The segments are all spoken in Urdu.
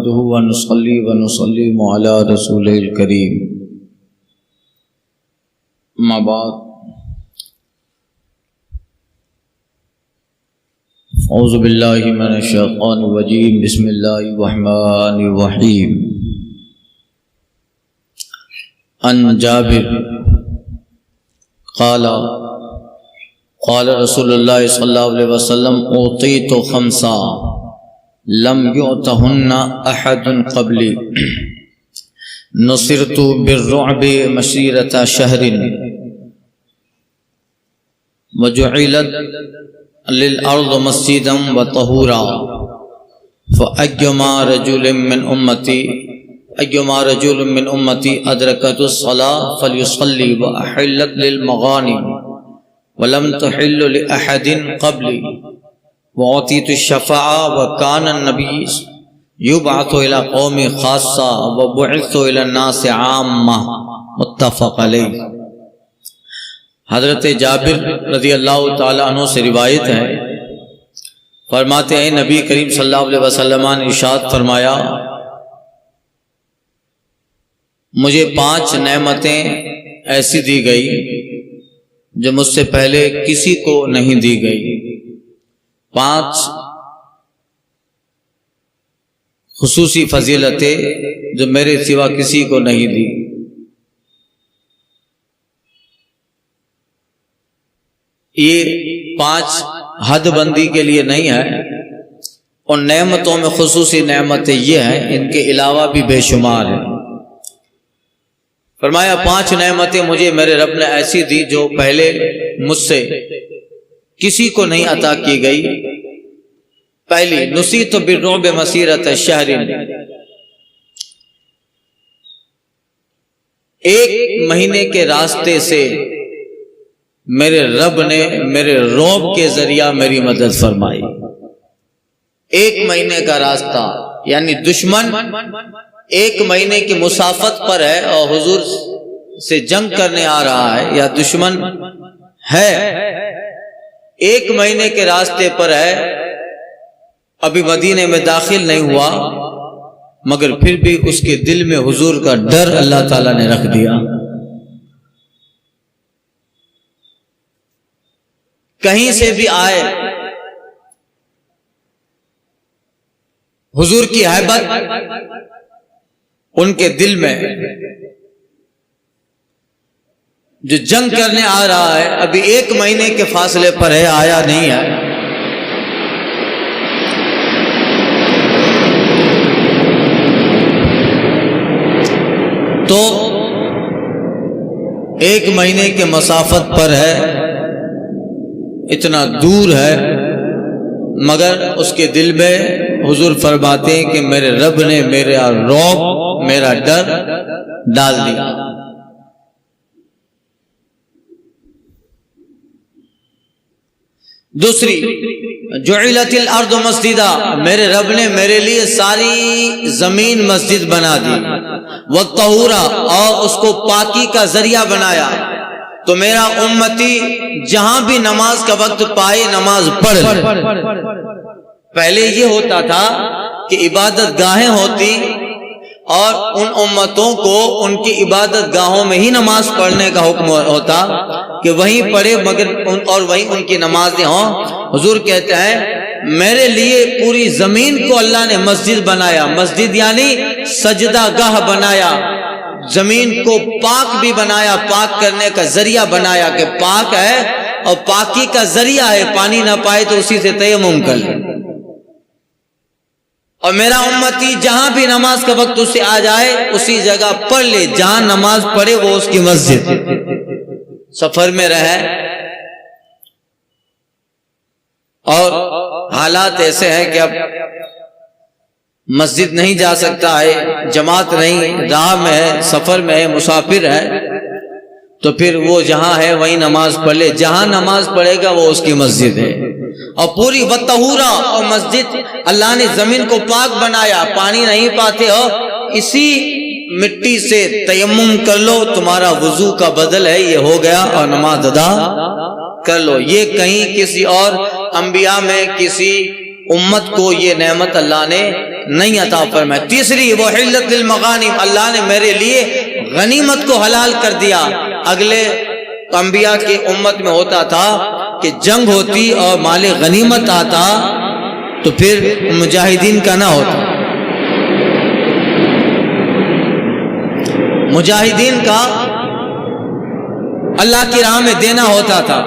نحمده ونصلي ونسلم على رسوله الكريم اما بعد اعوذ باللہ من الشیطان الرجیم بسم اللہ الرحمن الرحیم عن جابر قال رسول اللہ صلی اللہ علیہ وسلم اعطیت خمسا لم یعطہن احد قبلی نصرت بالرعب مسیرۃ شہر وجعلت للارض مسجدا وطہورا فأیما رجل من امتی ادرکت الصلاة فلیصلی واحلت للمغانم ولم تحل لأحد قبلی وعطیت الشفاعة وكان النبي يبعث إلى قوم خاصة وبعث إلى الناس عامة متفق علیہ۔ حضرت جابر رضی اللہ تعالی عنہ سے روایت ہے، فرماتے ہیں نبی کریم صلی اللہ علیہ وسلم نے ارشاد فرمایا، مجھے 5 نعمتیں ایسی دی گئی جو مجھ سے پہلے کسی کو نہیں دی گئی۔ 5 خصوصی فضیلتیں جو میرے سوا کسی کو نہیں دی۔ یہ 5 حد بندی کے لیے نہیں ہے، ان نعمتوں میں خصوصی نعمتیں یہ ہیں، ان کے علاوہ بھی بے شمار ہیں۔ فرمایا 5 نعمتیں مجھے میرے رب نے ایسی دی جو پہلے مجھ سے کسی کو نہیں عطا کی گئی۔ پہلی، نصیت بالرعب مسیرۃ شہر، 1 مہینے کے راستے سے میرے رب نے میرے رعب کے ذریعہ میری مدد فرمائی۔ 1 مہینے کا راستہ، یعنی دشمن 1 مہینے کی مسافت پر ہے اور حضور سے جنگ کرنے آ رہا ہے، یا دشمن ہے 1 مہینے کے راستے پر ہے، ابھی مدینے میں داخل نہیں ہوا، مگر پھر بھی اس کے دل میں حضور کا ڈر اللہ تعالیٰ نے رکھ دیا۔ کہیں سے بھی آئے حضور کی ہیبت ان کے دل میں، جو جنگ کرنے آ رہا ہے ابھی 1 مہینے کے فاصلے پر ہے، آیا نہیں ہے، تو 1 مہینے کے مسافت پر ہے، اتنا دور ہے، مگر اس کے دل میں حضور فرماتے ہیں کہ میرے رب نے میرا رعب، میرا ڈر ڈال دیا۔ دوسری، جعلت الارض مسجدا، میرے رب نے میرے لیے ساری زمین مسجد بنا دی، والطہورا، اور اس کو پاکی کا ذریعہ بنایا، تو میرا امتی جہاں بھی نماز کا وقت پائے نماز پڑھ لے۔ پہلے یہ ہوتا تھا کہ عبادت گاہیں ہوتی اور ان امتوں کو ان کی عبادت گاہوں میں ہی نماز پڑھنے کا حکم ہوتا کہ وہیں پڑھے، مگر اور وہیں ان کی نمازیں ہوں۔ حضور کہتے ہیں میرے لیے پوری زمین کو اللہ نے مسجد بنایا، مسجد یعنی سجدہ گاہ بنایا، زمین کو پاک بھی بنایا، پاک کرنے کا ذریعہ بنایا کہ پاک ہے اور پاکی کا ذریعہ ہے، پانی نہ پائے تو اسی سے تیمم کر لے، اور میرا امتی جہاں بھی نماز کا وقت اسے آ جائے اسی جگہ پڑھ لے، جہاں نماز پڑھے وہ اس کی مسجد۔ سفر میں رہے اور حالات ایسے ہیں کہ اب مسجد نہیں جا سکتا ہے، جماعت نہیں، راہ میں ہے، سفر میں ہے، مسافر ہے، تو پھر وہ جہاں ہے وہیں نماز پڑھ لے، جہاں نماز پڑھے گا وہ اس کی مسجد ہے۔ اور پوری وطہورا، اور مسجد اللہ نے زمین کو پاک بنایا، پانی نہیں پاتے ہو اسی مٹی سے تیمم کر لو، تمہارا وضو کا بدل ہے یہ ہو گیا، اور نماز ادا کر لو۔ یہ کہیں کسی اور انبیاء میں کسی امت کو یہ نعمت اللہ نے نہیں عطا فرمایا۔ تیسری وحلت للمغانم، اللہ نے میرے لیے غنیمت کو حلال کر دیا۔ اگلے انبیاء کی امت میں ہوتا تھا کہ جنگ ہوتی اور مال غنیمت آتا تو پھر مجاہدین کا نہ ہوتا، مجاہدین کا اللہ کی راہ میں دینا ہوتا تھا۔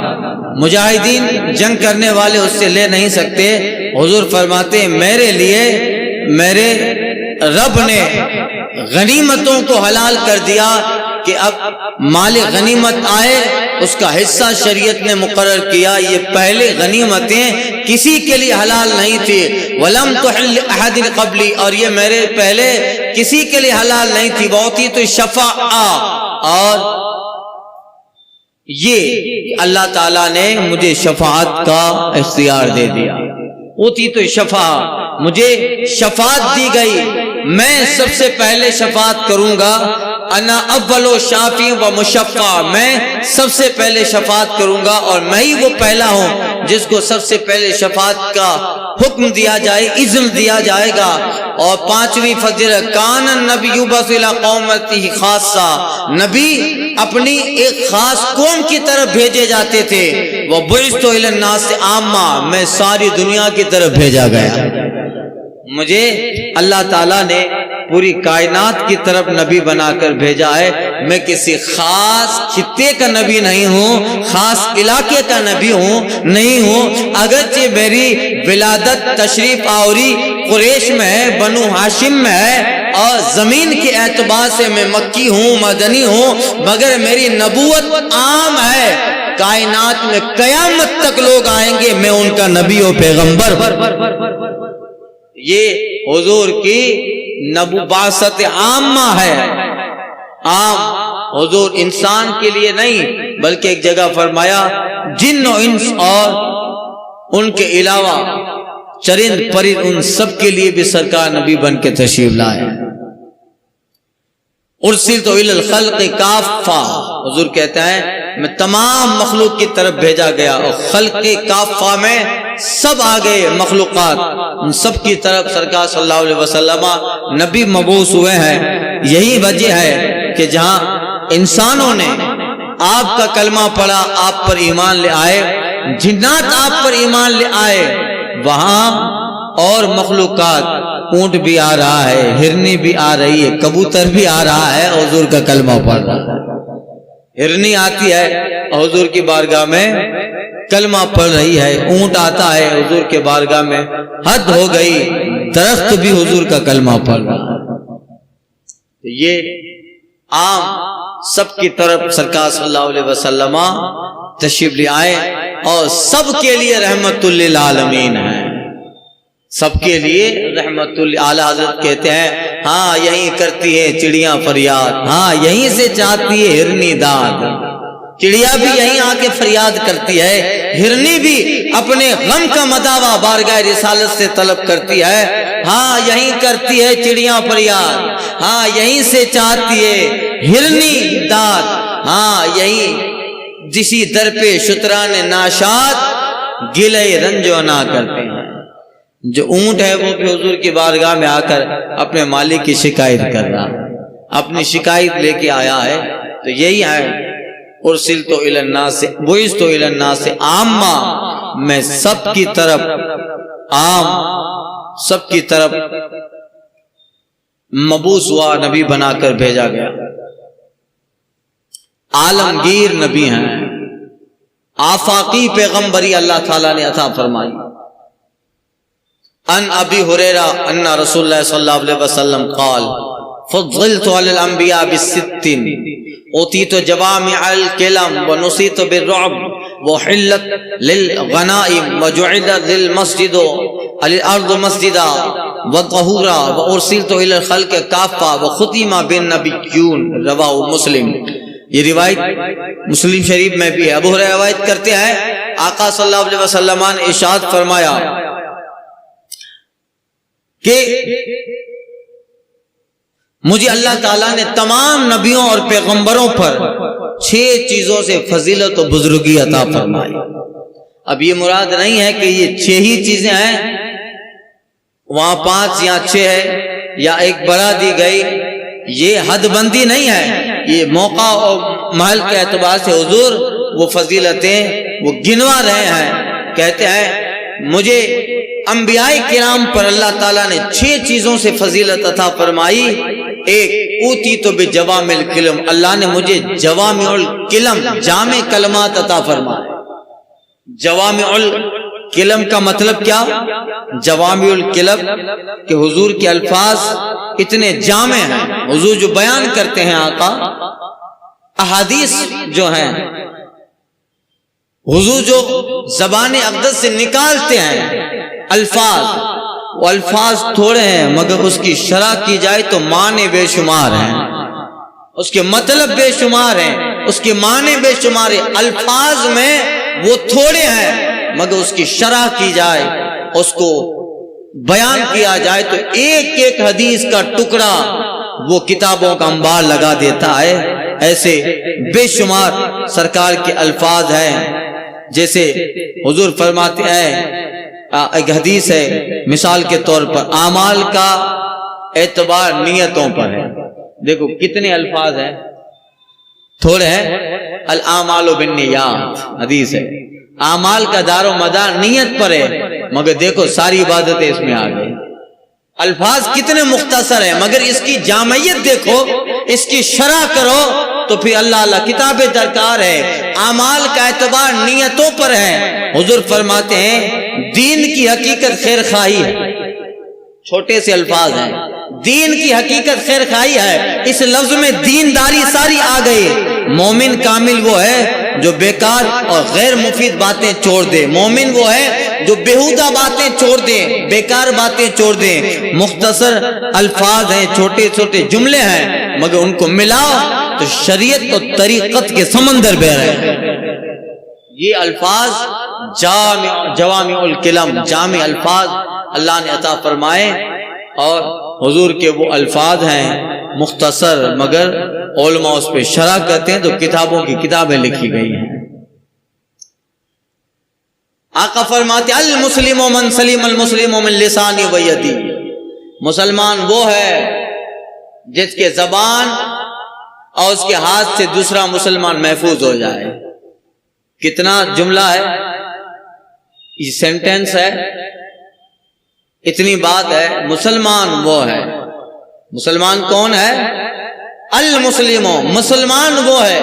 مجاہدین جنگ کرنے والے اس سے لے نہیں سکتے۔ حضور فرماتے ہیں میرے لیے میرے رب نے غنیمتوں کو حلال کر دیا کہ اب مال غنیمت آئے اس کا حصہ شریعت نے مقرر کیا۔ یہ پہلے غنیمتیں کسی کے لیے حلال نہیں تھی، وَلَمْ تُحِلِّ أَحَدٍ قَبْلِي، اور یہ میرے پہلے کسی کے لیے حلال نہیں تھی۔ وَأُعْطِيتُ الشَّفَاعَةَ، اور یہ اللہ تعالیٰ نے مجھے شفاعت کا اختیار دے دیا۔ اُعْطِيتُ الشَّفَاعَةَ، مجھے شفاعت دی گئی، میں سب سے پہلے شفاعت کروں گا۔ انا اول شافی و مشفع، میں سب سے پہلے شفاعت کروں گا اور میں ہی وہ پہلا ہوں جس کو سب سے پہلے شفاعت کا حکم دیا جائے، اذن دیا جائے گا۔ اور پانچویں فضیل، کان النبی یبعث الی قومہ خاصہ، نبی اپنی ایک خاص قوم کی طرف بھیجے جاتے تھے۔ وبعثت الی الناس عامہ، میں ساری دنیا کی طرف بھیجا گیا۔ مجھے اللہ تعالیٰ نے پوری کائنات کی طرف نبی بنا کر بھیجا ہے۔ میں کسی خاص خطے کا نبی نہیں ہوں، خاص علاقے کا نبی نہیں ہوں۔ اگرچہ میری ولادت تشریف آوری قریش میں ہے، بنو ہاشم میں ہے، اور زمین کے اعتبار سے میں مکی ہوں، مدنی ہوں، مگر میری نبوت عام ہے۔ کائنات میں قیامت تک لوگ آئیں گے، میں ان کا نبی و پیغمبر۔ یہ حضور کی نبوت عامہ ہے، عام۔ حضور انسان کے لیے نہیں بلکہ ایک جگہ فرمایا جن و انس اور ان کے علاوہ چرند پرند ان سب کے لیے بھی سرکار نبی بن کے تشریف لائے۔ ارسلت الی الخلق کافہ، حضور کہتا ہے میں تمام مخلوق کی طرف بھیجا گیا، اور خلق کافہ میں سب آگئے مخلوقات، ان سب کی طرف سرکار صلی اللہ علیہ وسلم نبی مبعوث ہوئے ہیں۔ یہی وجہ ہے کہ جہاں انسانوں نے آپ کا کلمہ پڑھا، آپ پر ایمان لے آئے، جنات آپ پر ایمان لے آئے، وہاں اور مخلوقات، اونٹ بھی آ رہا ہے، ہرنی بھی آ رہی ہے، کبوتر بھی آ رہا ہے، حضور کا کلمہ پڑھ رہا ہے۔ ہرنی آتی ہے حضور کی بارگاہ میں کلمہ پڑھ رہی ہے، اونٹ آتا ہے حضور کے بارگاہ میں، حد ہو گئی، درخت بھی حضور کا کلمہ پڑھ رہا ہے۔ یہ عام سب کی طرف سرکار صلی اللہ علیہ وسلم تشریف لے آئے، اور سب کے لیے رحمت للعالمین ہے، سب کے لیے رحمت اعلی حضرت کہتے ہیں ہاں یہیں کرتی ہے چڑیاں فریاد، ہاں یہیں سے چاہتی ہے ہرنی داد۔ چڑیا بھی یہیں آ کے فریاد کرتی ہے، ہرنی بھی اپنے غم کا مداوع بارگاہ رسالت سے طلب کرتی ہے۔ ہاں یہیں کرتی ہے چڑیاں فریاد، ہاں یہیں سے چاہتی ہے ہرنی داد، ہاں یہیں جسی در پہ شتران ناشاد گلے رنج و نا کرتے ہیں۔ جو اونٹ ہے وہ بھی حضور کی بارگاہ میں آ کر اپنے مالک کی شکایت کر رہا ہے، اپنی شکایت لے کے آیا ہے۔ تو یہی ہے ارسلت الی الناس بعثت الی الناس عامہ، میں سب کی طرف عام، سب کی طرف مبعوث ہوا، نبی بنا کر بھیجا گیا۔ عالمگیر نبی ہیں، آفاقی پیغمبری اللہ تعالیٰ نے عطا فرمائی۔ ان ابی ہریرہ ان رسول اللہ صلی اللہ علیہ وسلم قال فضلت علی الانبیاء بست اوتیت جوامع الکلم ونصیت بالرعب وحلت للغنائم وجعلت للمسجد الارض مسجدا وطہورا وارسلت الى الخلق کافہ وختم بالنبیون، رواہ مسلم۔ یہ روایت مسلم شریف میں بھی ہے۔ ابو ہریرہ روایت کرتے ہیں آقا صلی اللہ علیہ وسلم نے ارشاد فرمایا کہ مجھے اللہ تعالیٰ نے تمام نبیوں اور پیغمبروں پر 6 چیزوں سے فضیلت و بزرگی عطا فرمائی۔ اب یہ مراد نہیں ہے کہ یہ 6 ہی چیزیں ہیں، وہاں 5 یا 6 ہے یا ایک بڑھا دی گئی، یہ حد بندی نہیں ہے، یہ موقع اور محل کے اعتبار سے حضور وہ فضیلتیں وہ گنوا رہے ہیں۔ کہتے ہیں مجھے انبیاء کرام پر اللہ تعالیٰ نے 6 چیزوں سے فضیلت عطا فرمائی۔ ایک، اوتی تو بجوامع الکلم، اللہ نے مجھے جوامع الکلم جامع کلمات عطا فرمائے۔ جوامع الکلم کا مطلب کیا؟ جوامع الکلم کہ حضور کے الفاظ اتنے جامع ہیں، حضور جو بیان کرتے ہیں آقا، احادیث جو ہیں حضور جو زبان اقدس سے نکالتے ہیں الفاظ، وہ الفاظ تھوڑے ہیں مگر اس کی شرح کی جائے تو معنی بے شمار ہیں، اس کے مطلب بے شمار ہیں، اس کے معنی بے شمار ہیں۔ الفاظ میں وہ تھوڑے ہیں مگر اس کی شرح کی جائے، اس کو بیان کیا جائے تو ایک ایک حدیث کا ٹکڑا وہ کتابوں کا انبار لگا دیتا ہے۔ ایسے بے شمار سرکار کے الفاظ ہیں۔ جیسے حضور فرماتے ہیں، ایک حدیث ہے مثال کے طور پر، اعمال کا اعتبار نیتوں پر ہے۔ دیکھو کتنے الفاظ ہیں، تھوڑے ہیں۔ الاعمال بالنیات حدیث ہے، اعمال کا دار و مدار نیت پر ہے، مگر دیکھو ساری عبادتیں اس میں آ گئی۔ الفاظ کتنے مختصر ہیں مگر اس کی جامعیت دیکھو، اس کی شرح کرو تو پھر اللہ کتابیں درکار ہے۔ اعمال کا اعتبار نیتوں پر ہے۔ حضور فرماتے ہیں دین کی حقیقت خیر خواہی ہے، چھوٹے سے الفاظ ہیں، دین کی حقیقت خیر خواہی ہے۔ اس لفظ میں دینداری ساری آ گئی۔ مومن کامل وہ ہے جو بیکار اور غیر مفید باتیں چھوڑ دے، مومن وہ ہے جو بیہودہ باتیں چھوڑ دے، بیکار باتیں چھوڑ دے۔ مختصر الفاظ ہیں، چھوٹے چھوٹے جملے ہیں مگر ان کو ملاؤ تو شریعت اور طریقت کے سمندر بہ رہے ہیں۔ یہ الفاظ جوامع الکلم، جامع الفاظ اللہ نے عطا فرمائے، اور حضور کے وہ الفاظ ہیں مختصر مگر علماء اس پہ شرح کرتے ہیں تو کتابوں کی کتابیں لکھی گئی ہیں۔ آقا فرماتے المسلم من سلم المسلم من لسانی و یدی، مسلمان وہ ہے جس کے زبان اور اس کے ہاتھ سے دوسرا مسلمان محفوظ ہو جائے۔ کتنا جملہ ہے، یہ سینٹنس ہے، اتنی بات ہے۔ مسلمان وہ ہے، مسلمان کون ہے؟ المسلم، مسلمان وہ ہے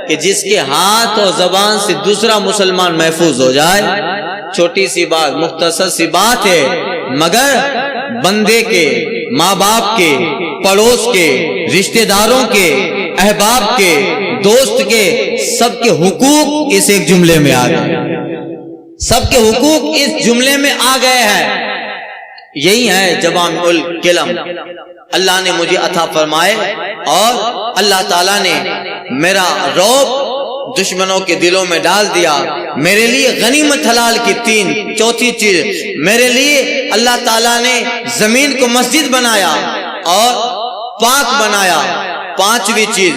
کہ جس کے ہاتھ اور زبان سے دوسرا مسلمان محفوظ ہو جائے۔ چھوٹی سی بات، مختصر سی بات ہے مگر بندے کے، ماں باپ کے، پڑوس کے، رشتہ داروں کے، احباب کے، دوست کے، سب کے حقوق اس ایک جملے میں آ گئے، سب کے حقوق اس جملے میں آ گئے ہیں۔ یہی ہے جوامع الکلم اللہ نے مجھے عطا فرمائے، اور اللہ تعالیٰ نے میرا رعب دشمنوں کے دلوں میں ڈال دیا۔ میرے لیے غنیمت حلال کی چوتھی چیز، میرے لیے اللہ تعالیٰ نے زمین کو مسجد بنایا اور پاک بنایا۔ پانچویں چیز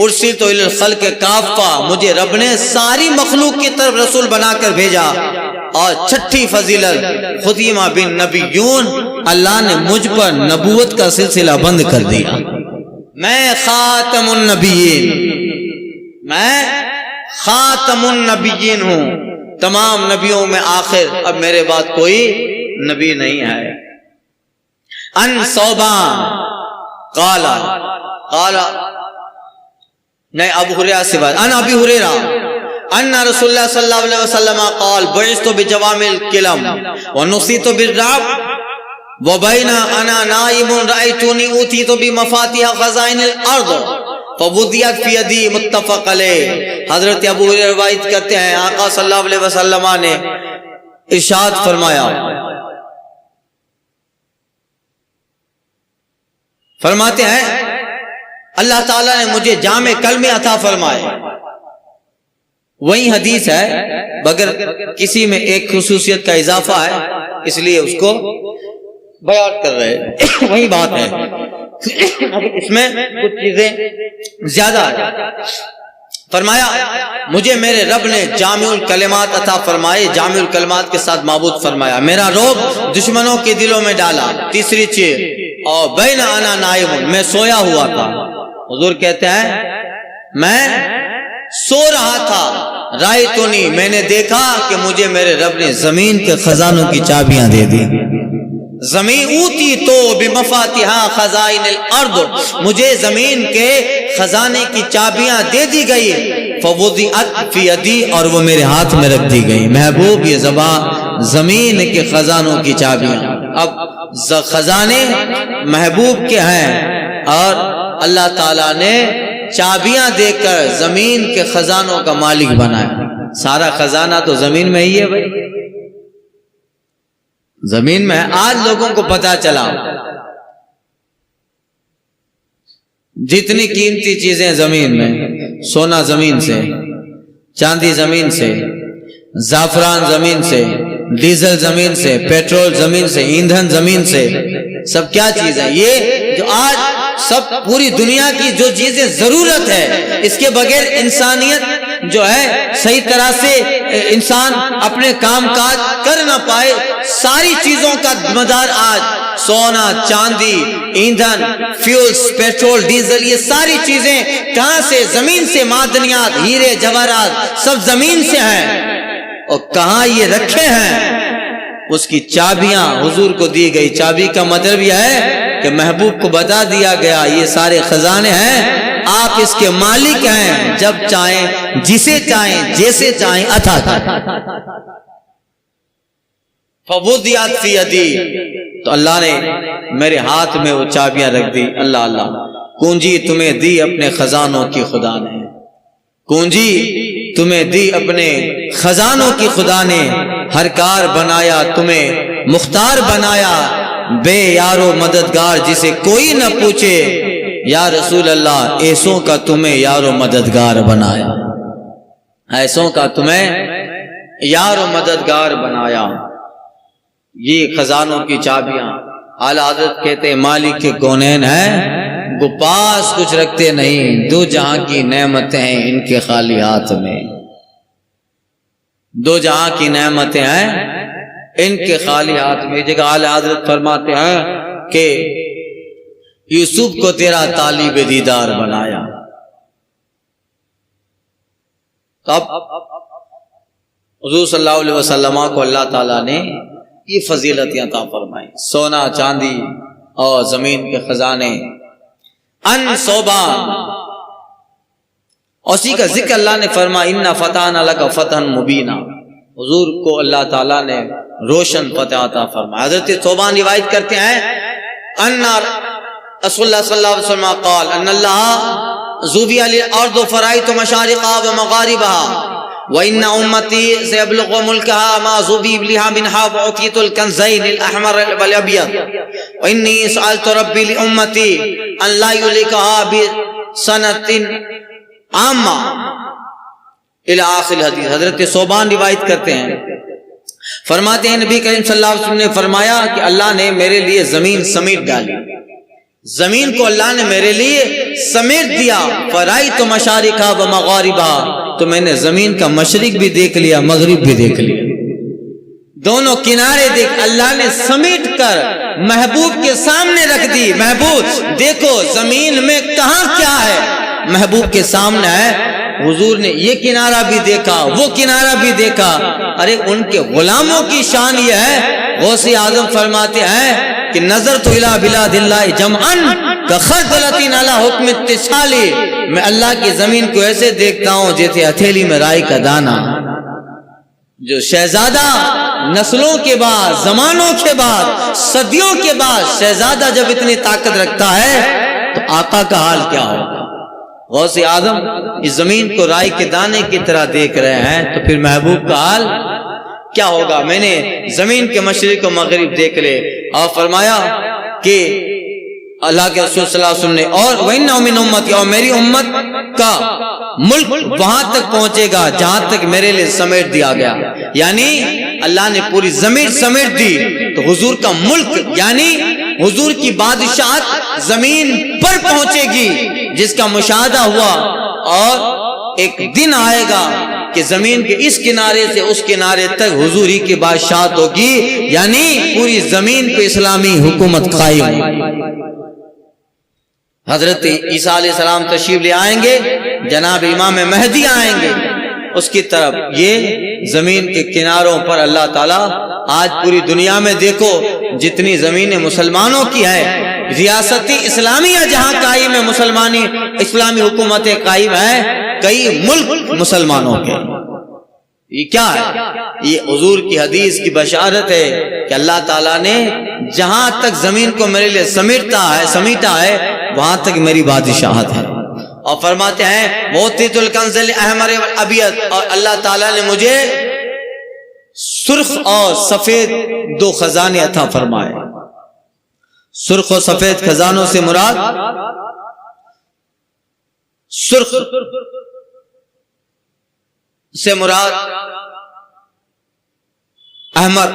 ارسلت الی الخلق کافہ، مجھے رب نے ساری مخلوق کی طرف رسول بنا کر بھیجا۔ اور چھٹی فضیلت ختم بالنبیون، اللہ نے مجھ پر نبوت کا سلسلہ بند کر دیا۔ میں خاتم النبیین، میں خاتم النبیین ہوں، تمام نبیوں میں آخر، اب میرے بعد کوئی نبی نہیں ہے۔ ان صوبان قال نہیں، ابو ہریرہ سے بات، ان ابی ہریرہ ان رسول اللہ صلی اللہ علیہ وسلم قال بعثت بجوامع الکلم ونصیت بالرعب وبین انا نائم رأیتنی اوتیت بمفاتیح خزائن الارض فوضعت فی یدی، متفق علیہ۔ حضرت ابو ہریرہ روایت کرتے ہیں آقا صلی اللہ علیہ وسلم نے ارشاد فرمایا، فرماتے ہیں اللہ تعالیٰ نے مجھے جامع کلمے عطا فرمائے۔ وہی حدیث ہے مگر کسی میں ایک خصوصیت کا اضافہ ہے، اس لیے اس کو بیان کر رہے ہیں، وہی بات ہے، اس میں کچھ چیزیں زیادہ ہیں۔ فرمایا مجھے میرے رب نے جامع الکلمات عطا فرمائے، جامع الکلمات کے ساتھ معبود فرمایا، میرا رعب دشمنوں کے دلوں میں ڈالا۔ تیسری چیز، اور بین انا نائم، میں سویا ہوا تھا۔ حضور کہتے ہیں میں سو رہا تھا، رایتونی، میں نے دیکھا کہ مجھے میرے رب نے زمین کے خزانوں کی چابیاں دے دی۔ زمین اوتی تو بمفاتیحا خزائن الارض، مجھے زمین کے خزانے کی چابیاں دے دی گئی۔ فوضعت فی یدی، اور وہ میرے ہاتھ میں رکھ دی گئی۔ محبوب یہ زمین کے خزانوں کی چابیاں، اب خزانے محبوب کے ہیں اور اللہ تعالیٰ نے چابیاں دے کر زمین کے خزانوں کا مالک بنایا۔ سارا خزانہ تو زمین میں ہی ہے بھائی، زمین میں ہے۔ آج لوگوں کو پتا چلا جتنی قیمتی چیزیں زمین میں، سونا زمین سے، چاندی زمین سے، زعفران زمین سے، ڈیزل زمین سے، پیٹرول زمین سے، ایندھن زمین سے، سب کیا چیز ہے یہ جو آج سب پوری دنیا کی جو چیزیں ضرورت ہے، اس کے بغیر انسانیت جو ہے صحیح طرح سے انسان اپنے کام کاج کر نہ پائے، ساری چیزوں کا مدار آج سونا، چاندی، ایندھن، فیولز، پیٹرول، ڈیزل، یہ ساری چیزیں کہاں سے؟ زمین سے۔ معدنیات، ہیرے جواہرات سب زمین سے ہیں، اور کہاں یہ رکھے ہیں؟ اس کی چابیاں حضور کو دی گئی۔ چابی کا مطلب یہ ہے کہ محبوب کو بتا دیا گیا یہ سارے خزانے ہیں، آپ اس کے مالک ہیں، جب چاہیں، جسے چاہیں، جیسے چاہیں عطا کریں۔ فوضعت فی یدی، تو اللہ نے میرے ہاتھ میں وہ چابیاں رکھ دی۔ اللہ اللہ، کنجی تمہیں دی اپنے خزانوں کی خدا نے، کنجی تمہیں دی اپنے خزانوں کی خدا نے، ہر کار بنایا تمہیں مختار بنایا، بے یارو مددگار جسے کوئی نہ پوچھے، یا رسول اللہ ایسوں کا تمہیں یارو مددگار بنایا، ایسوں کا تمہیں یارو مددگار بنایا۔ یہ خزانوں کی چابیاں اعلی حضرت کہتے ہیں مالک کے کونین ہیں، وہ پاس کچھ رکھتے نہیں، دو جہاں کی نعمتیں ہیں ان کے خالی ہاتھ میں، دو جہاں کی نعمتیں ہیں ان کے خالی ہاتھ میں۔ جگہ اعلی حضرت فرماتے ہیں کہ یوسف کو تیرا طالب دیدار بنایا، تب حضور صلی اللہ علیہ وسلم کو اللہ تعالیٰ نے یہ فضیلتیں عطا فرمائی، سونا، چاندی اور زمین کے خزانے۔ ان صوبان، اسی کا ذکر اللہ نے فرمایا اِنَّا فَتَحْنَا لَكَ فَتْحًا مُبِينًا، حضور کو اللہ تعالیٰ نے روشن فتح عطا فرمایا۔ حضرت صوبان روایت کرتے ہیں ان رسول اللہ صلی اللہ علیہ وسلم قال ان اللہ زوبی علی الارض فرائت مشارقها ومغاربها وان امتی سيبلغ ملكها ما زوبی لها منها وعطيت الكنزين الاحمر والابيض واني سألت ربي لامتي ان لا يهلكها بسنة عامة الى آخر الحدیث۔ حضرت صوبان روایت کرتے ہیں، فرماتے ہیں نبی کریم صلی اللہ علیہ وسلم نے فرمایا کہ اللہ نے میرے لیے زمین سمیٹ ڈالی، زمین کو اللہ نے میرے لیے سمیٹ دیا۔ فرائت مشارقہ و مغاربہ، تو میں نے زمین کا مشرق بھی دیکھ لیا، مغرب بھی دیکھ لیا، دونوں کنارے دیکھ اللہ نے سمیٹ کر محبوب کے سامنے رکھ دی۔ محبوب دیکھو زمین میں کہاں کیا ہے، محبوب کے سامنے ہے۔ حضور نے یہ کنارہ بھی دیکھا، وہ کنارہ بھی دیکھا۔ ارے ان کے غلاموں کی شان یہ ہے، غوث اعظم فرماتے ہیں کہ نظرت الی بلاد اللہ جمعا کخردلۃ علی حکم اتصال، میں اللہ کی زمین کو ایسے دیکھتا ہوں جیسے ہتھیلی میں رائی کا دانہ۔ جو شہزادہ نسلوں کے بعد، زمانوں کے بعد، صدیوں کے بعد شہزادہ جب اتنی طاقت رکھتا ہے تو آقا کا حال کیا ہوگا؟ غوث اعظم اس زمین کو رائی کے دانے کی طرح دیکھ رہے ہیں، تو پھر محبوب کا حال کیا ہوگا؟ میں نے زمین کے مشرق و مغرب دیکھ لے، اور فرمایا کہ اللہ کے رسول صلی اللہ علیہ وسلم نے اور وَإِنَّهُ مِنْ أُمَّتِي، اور میری امت کا ملک وہاں تک پہنچے گا جہاں تک میرے لیے سمیٹ دیا گیا، یعنی اللہ نے پوری زمین سمیٹ دی، تو حضور کا ملک یعنی حضور کی بادشاہت زمین پر پہنچے گی، جس کا مشاہدہ ہوا اور ایک دن آئے گا کہ زمین کے اس کنارے سے اس کنارے تک حضور ہی کی بادشاہت ہوگی، یعنی پوری زمین پہ اسلامی حکومت قائم ہوگی۔ حضرت عیسیٰ علیہ السلام تشریف لے آئیں گے، جناب امام مہدی آئیں گے اس کی طرف۔ یہ زمین کے کناروں پر اللہ تعالیٰ آج پوری دنیا میں دیکھو جتنی زمینیں مسلمانوں کی ہے، ریاستی اسلامیہ جہاں قائم ہے، مسلمانی اسلامی حکومتیں قائم ہیں، کئی ملک مسلمانوں کے۔ یہ کیا ہے؟ یہ حضور کی حدیث کی بشارت ہے کہ اللہ تعالیٰ نے جہاں تک زمین کو میرے لیے سمیٹا ہے وہاں تک میری بادشاہت ہے۔ اور فرماتے ہیں موتیت الکنز الاحمر والابیض، اور اللہ تعالیٰ نے مجھے سرخ اور سفید دو خزانے عطا فرمائے۔ سرخ اور سفید خزانوں سے مراد سرخ سے مراد احمر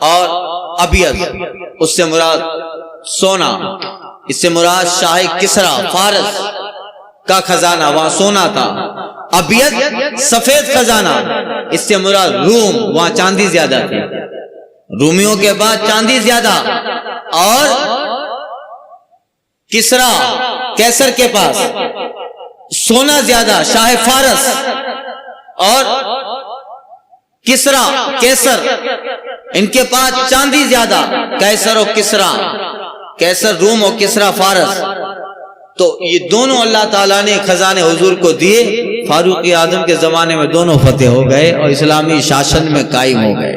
اور ابیض اس سے مراد سونا، اس سے مراد شاہ کسرا فارس کا خزانہ، وہاں سونا تھا۔ ابیض سفید خزانہ، اس سے مراد روم، وہاں چاندی زیادہ تھی، رومیوں کے بعد چاندی زیادہ۔ اور کسرا کیسر کے پاس سونا زیادہ، شاہ فارس، اور کسرا کیسر ان کے پاس چاندی زیادہ، کیسر اور کسرا، کیسر روم اور کسرا فارس۔ تو یہ دونوں اللہ تعالیٰ نے خزانے حضور کو دیے، فاروق اعظم کے زمانے میں دونوں فتح ہو گئے اور اسلامی شاشن میں قائم ہو گئے۔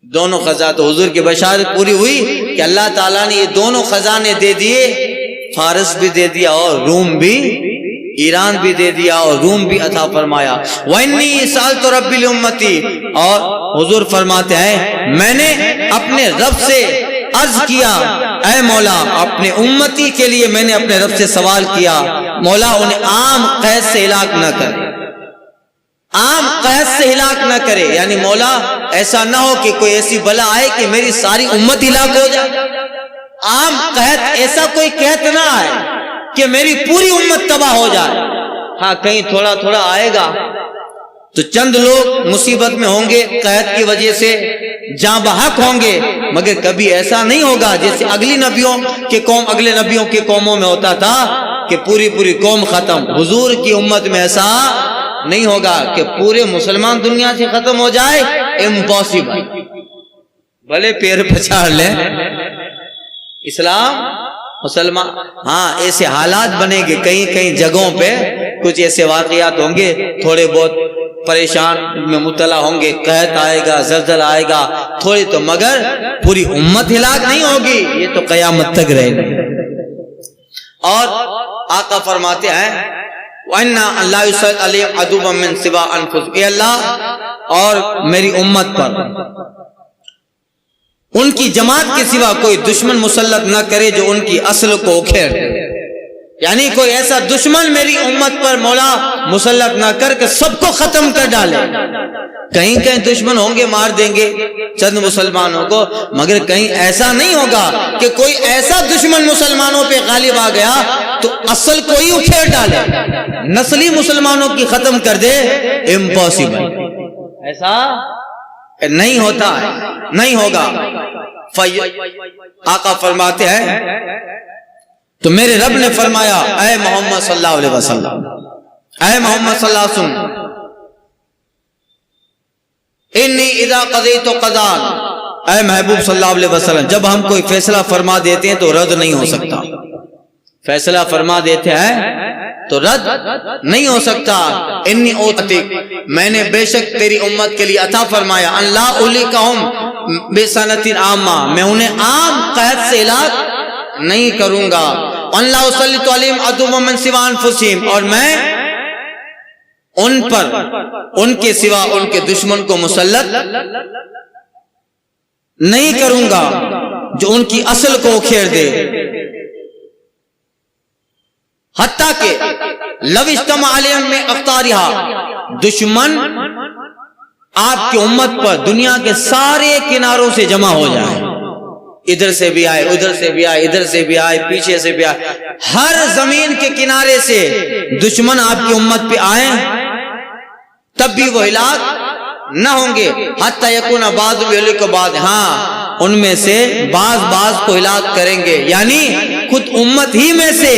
دونوں خزانے، تو حضور کی بشارت پوری ہوئی کہ اللہ تعالیٰ نے یہ دونوں خزانے دے دیے، فارس بھی دے دیا اور روم بھی، ایران بھی دے دیا اور روم بھی عطا فرمایا۔ وَإِنِّي سَأَلْتُ رَبِّ لِأُمَّتِي، اور حضور فرماتے ہیں میں نے اپنے رب سے عرض کیا، اے مولا اپنے امتی کے لیے میں نے اپنے رب سے سوال کیا، مولا انہیں عام قحط سے ہلاک نہ کر، عام قحط سے ہلاک نہ کرے، یعنی مولا ایسا نہ ہو کہ کوئی ایسی بلا آئے کہ میری ساری امت ہلاک ہو جائے۔ عام قحط، ایسا کوئی قحط نہ آئے کہ میری پوری امت تباہ ہو جائے۔ ہاں کہیں تھوڑا تھوڑا آئے گا تو چند لوگ مصیبت میں ہوں گے، قحط کی وجہ سے جاں بحق ہوں گے، مگر کبھی ایسا نہیں ہوگا جیسے اگلی نبیوں کے قوم، اگلے نبیوں کے قوموں میں ہوتا تھا کہ پوری پوری قوم ختم۔ حضور کی امت میں ایسا نہیں ہوگا کہ پورے مسلمان دنیا سے ختم ہو جائے، امپاسبل، بھلے پیر پچھاڑ لیں اسلام مسلمان۔ ہاں ایسے حالات بنے گے، کہیں کہیں جگہوں پہ کچھ ایسے واقعات ہوں گے، تھوڑے بہت پریشان میں مبتلا ہوں گے، قحط آئے گا، زلزلہ آئے گا تھوڑی تو، مگر پوری امت ہلاک نہیں ہوگی، یہ تو قیامت تک رہے گی۔ اور آقا فرماتے ہیں وَإِنَّا لَا يُسَلْ عَلَيْهِمْ عَدُوًّا مِّن سِوَىٰ أَنفُسِهِمْ، اے اللہ اور میری امت پر ان کی جماعت کے سوا کوئی دشمن مسلط نہ کرے جو ان کی اصل کو اکھیڑ دے، یعنی کوئی ایسا دشمن میری امت پر مولا مسلط نہ کر کے سب کو ختم کر ڈالے۔ کہیں کہیں دشمن ہوں گے، مار دیں گے چند مسلمانوں کو، مگر کہیں ایسا نہیں ہوگا کہ کوئی ایسا دشمن مسلمانوں پہ غالب آ گیا تو اصل کو ہی اکھیڑ ڈالے، نسلی مسلمانوں کی ختم کر دے، امپاسبل، ایسا نہیں ہوتا ہے، نہیں ہوگا۔ آقا فرماتے ہیں تو میرے رب نے فرمایا اے محمد صلی اللہ علیہ وسلم، اے محمد صلی اللہ علیہ وسلم، انی اذا قضیت قضاء، اے محبوب صلی اللہ علیہ وسلم جب ہم کوئی فیصلہ فرما دیتے ہیں تو رد نہیں ہو سکتا، فیصلہ فرما دیتے ہیں تو رد نہیں ہو سکتا۔ انی اوتیک، میں نے بے شک تیری امت کے لیے عطا فرمایا، ان لا اہلکہم بسنۃ عامہ، میں انہیں عام قحط سے ہلاک نہیں کروں گا، ان لا اسلط علیہم عدوا من سوى انفسہم، اور میں ان پر ان کے سوا ان کے دشمن کو مسلط نہیں کروں گا جو ان کی اصل کو اکھیڑ دے، حتیٰ کہ لو اجتمع علیہم من اقطارها، دشمن آپ کی امت پر دنیا کے سارے کناروں سے جمع ہو جائے، ادھر سے بھی آئے, ادھر سے بھی آئے, ادھر سے بھی آئے, پیچھے سے بھی آئے, ہر زمین کے کنارے سے دشمن آپ کی امت پہ آئیں تب بھی وہ ہلاک نہ ہوں گے. حتی یکون بعض یہلک بعض, ہاں ان میں سے بعض کو ہلاک کریں گے, یعنی خود امت ہی میں سے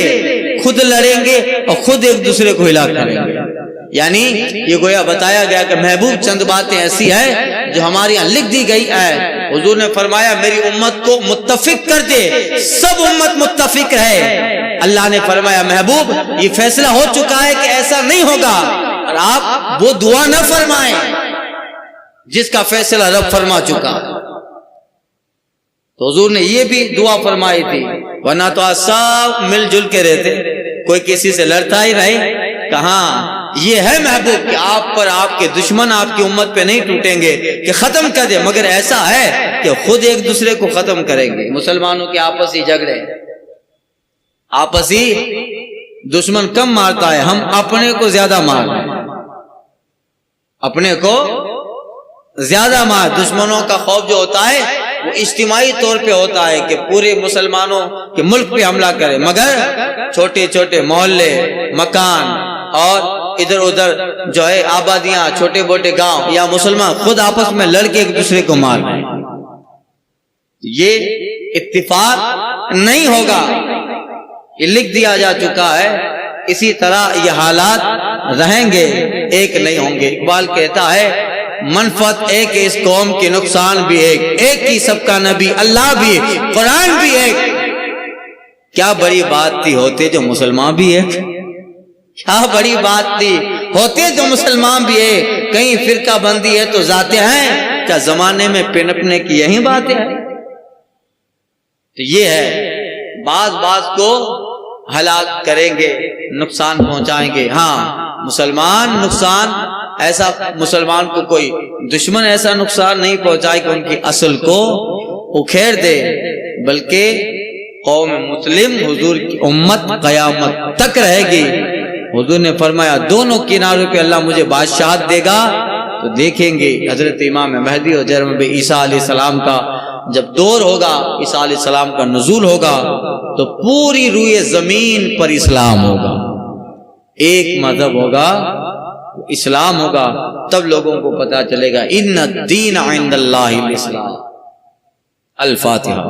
خود لڑیں گے اور خود ایک دوسرے کو ہلاک کریں گے. یعنی یہ گویا بتایا گیا کہ محبوب چند باتیں ایسی ہیں جو ہمارے یہاں لکھ دی گئی ہے. حضور نے فرمایا میری امت کو متفق کر دے, سب امت متفق ہے. اللہ نے فرمایا محبوب یہ فیصلہ ہو چکا ہے کہ ایسا نہیں ہوگا, اور آپ وہ دعا نہ فرمائیں جس کا فیصلہ رب فرما چکا. تو حضور نے یہ بھی دعا فرمائی تھی, ورنہ تو آج سب مل جل کے رہتے, کوئی کسی سے لڑتا ہی نہیں. کہاں یہ ہے محبوب کہ آپ پر آپ کے دشمن آپ کی امت پہ نہیں ٹوٹیں گے کہ ختم کر دے, مگر ایسا ہے کہ خود ایک دوسرے کو ختم کریں گے. مسلمانوں کے آپسی جھگڑے, آپسی دشمن کم مارتا ہے, ہم اپنے کو زیادہ مار رہے ہیں, اپنے کو زیادہ مار. دشمنوں کا خوف جو ہوتا ہے وہ اجتماعی طور پہ ہوتا ہے کہ پورے مسلمانوں کے ملک پہ حملہ کرے, مگر چھوٹے چھوٹے محلے, مکان اور ادھر ادھر جو ہے آبادیاں, چھوٹے موٹے گاؤں یا مسلمان خود آپس میں لڑ کے ایک دوسرے کو مار رہے ہیں. یہ اتفاق نہیں ہوگا, یہ لکھ دیا جا چکا ہے. اسی طرح یہ حالات رہیں گے, ایک نہیں ہوں گے. اقبال کہتا ہے منفعت ایک اس قوم کے نقصان بھی ایک, ایک ہی سب کا نبی اللہ بھی ایک, قرآن بھی ایک. کیا بڑی بات تھی ہوتے جو مسلمان بھی ایک, کیا بڑی بات تھی ہوتے جو مسلمان بھی ہے. کہیں فرقہ بندی ہے تو ذاتیں ہیں, کیا زمانے میں پنپنے کی یہی باتیں ہیں. تو یہ ہے, بعض کو ہلاک کریں گے, نقصان پہنچائیں گے. ہاں مسلمان نقصان ایسا, مسلمان کو کوئی دشمن ایسا نقصان نہیں پہنچائے کہ ان کی اصل کو اکھیڑ دے, بلکہ قوم مسلم حضور کی امت قیامت تک رہے گی. حضور نے فرمایا دونوں کناروں پہ اللہ مجھے بادشاہت دے گا تو دیکھیں گے حضرت امام مہدی اور جناب عیسیٰ علیہ السلام کا جب دور ہوگا, عیسیٰ علیہ السلام کا نزول ہوگا تو پوری روئے زمین پر اسلام ہوگا, ایک مذہب ہوگا, اسلام ہوگا. تب لوگوں کو پتا چلے گا ان الدین عند اللہ الاسلام. الفاتحہ.